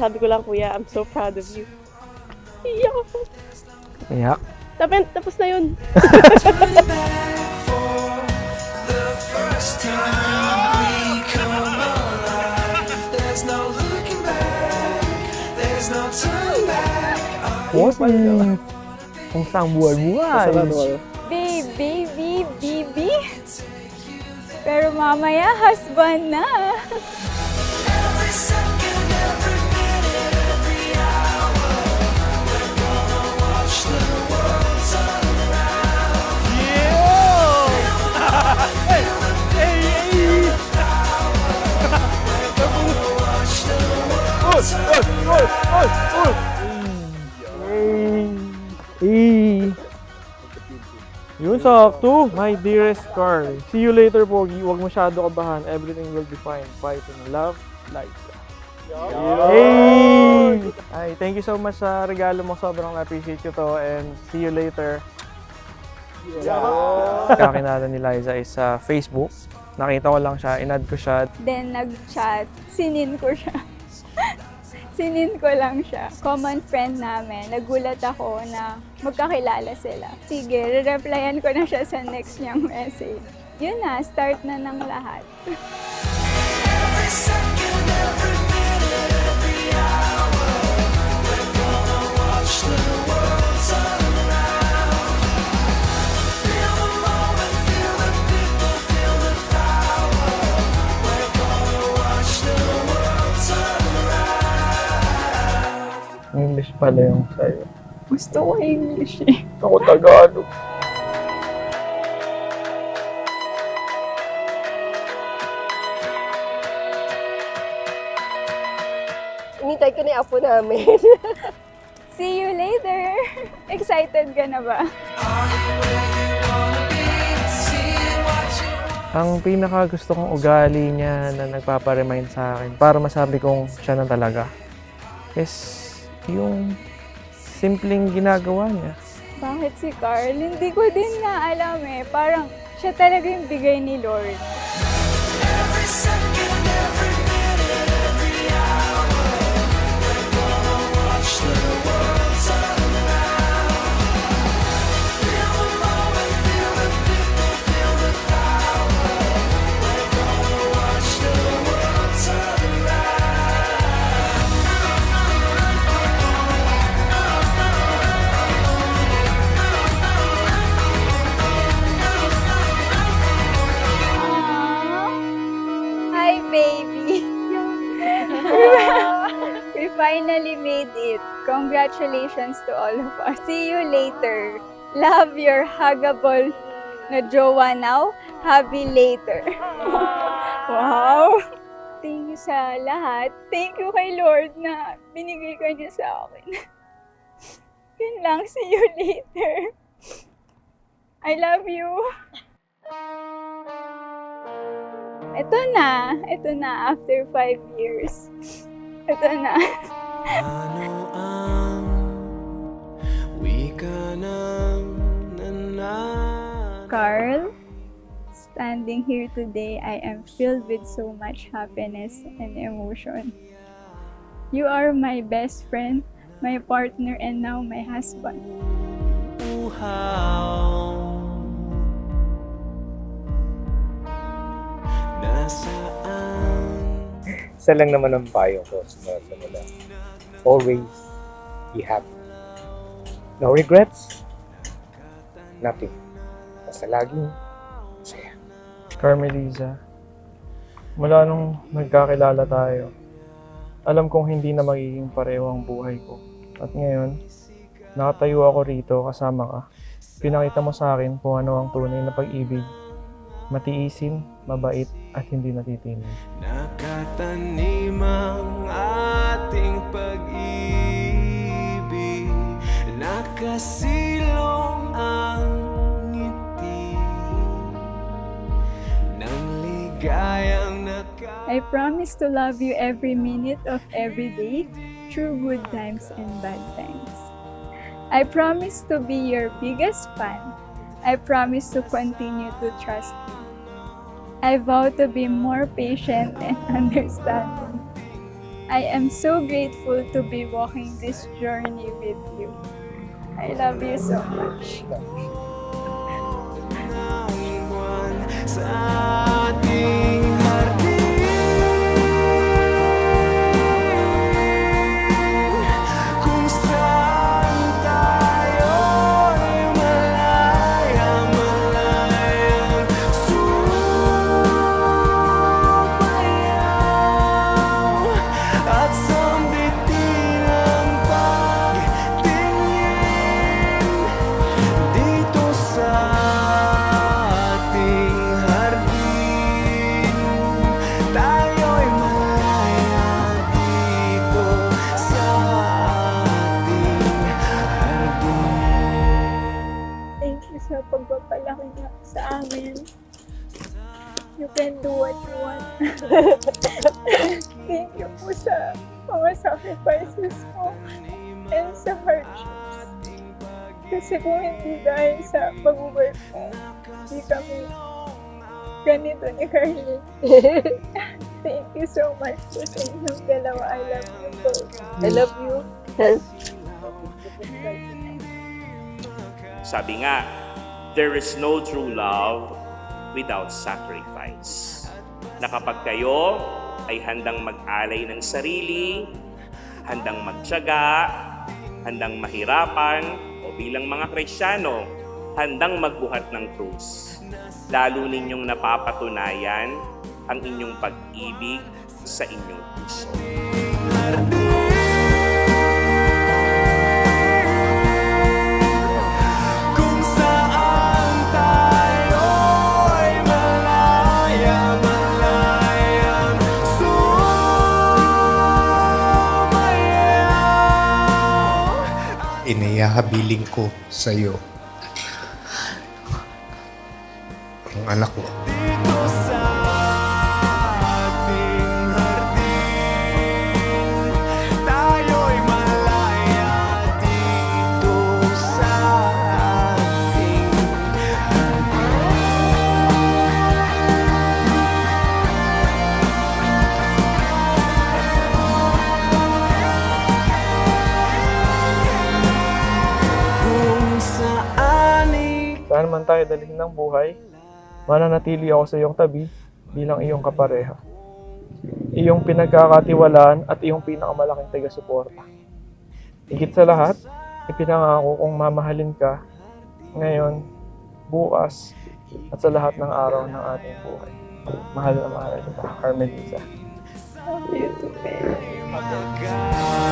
masasabi ko lang, kuya, I'm so proud of you. Iyak ako. Iyak. Tapos na yun. What? Kung saan buhay-buhay. Baby. Pero mamaya, husband na. Yun, sakto. My dearest Carl. See you later, Pogi. Huwag masyado kabahan. Everything will be fine. Fight and love, life. Hey! Ay, thank you so much sa regalo mo. Sobrang appreciate ko to. And see you later. Kakilala ni Liza is sa Facebook. Nakita ko lang siya. In-add ko siya. Then, nag-chat. Sinin ko siya. Sinin ko lang siya. Common friend namin. Nagulat ako na magkakilala sila. Sige, re-replyan ko na siya sa next niyang message. Yun na, start na ng lahat. English pala yung sa'yo. Gusto ko English eh. Ako Tagalog. Inintay ko na yung apo namin. See you later! Excited ka na ba? Ang pinaka gusto kong ugali niya na nagpaparemind sa akin para masabi kong siya na talaga is yung simpleng ginagawa niya. Bakit si Carl? Hindi ko din na alam eh. Parang siya talaga yung bigay ni Lord. Hi, baby! We finally made it. Congratulations to all of us. See you later. Love your huggable na jowa now. Happy later. Wow! Thank you sa lahat. Thank you kay Lord na binigay ka niya sa akin. Yun lang. See you later. I love you. Ito na, after 5 years. Ito na. Ano ang wika ng Carl, standing here today, I am filled with so much happiness and emotion. You are my best friend, my partner, and now my husband. uhaw? Nasaan? Isa lang naman ang payo ko sa mga kanila. Always be happy. No regrets. Nothing. Basta laging masaya. Carmelisa, mula nung nagkakilala tayo, alam kong hindi na magiging pareho ang buhay ko. At ngayon, nakatayo ako rito kasama ka. Pinakita mo sa akin kung ano ang tunay na pag-ibig. Matiisin, mabait, at hindi natitinig. Nakatanim ang ating pag-ibig, nakasilong ang ngiti ng ligayang I promise to love you every minute of every day, through good times and bad times. I promise to be your biggest fan. I promise to continue to trust you. I vow to be more patient and understanding. I am so grateful to be walking this journey with you. I love you so much. ng buwan sa ating hardin, kung saan tayo'y malaya-malayang sumayaw at sambitin ang pagtingin dito sa ating hardin. Tayo'y malaya dito sa ating hardin. Thank you sa pagpapalaki niyo sa amin. You can do what you want. Thank you po sa mga sacrifices mo and sa hardships. Kasi kung hindi dahil sa pag-work mo, hindi kami ganito ni Carly. Thank you so much po sa inyong dalawa. I love you both. I love you. Sabi nga, there is no true love without sacrifice. Na kapag kayo ay handang mag-alay ng sarili, handang magtiyaga, handang mahirapan, o bilang mga Kristiyano, handang magbuhat ng krus, lalo ninyong napapatunayan ang inyong pag-ibig sa inyong puso. Kung saan tayo'y malaya-malayang sumayaw. Inihahabiling ko sa iyo ang anak ko. Dito sa ating hardin, tayo'y malaya dito sa ating kung saan Saan man tayo dalhin ng buhay, mananatili ako sa iyong tabi bilang iyong kapareha. Iyong pinagkakatiwalaan at iyong pinakamalaking taga-suporta. Higit sa lahat, ipinangako kong mamahalin ka ngayon, bukas, at sa lahat ng araw ng ating buhay. Mahal na mahal kita, Carmelisa. Love you too, babe. pagkakas.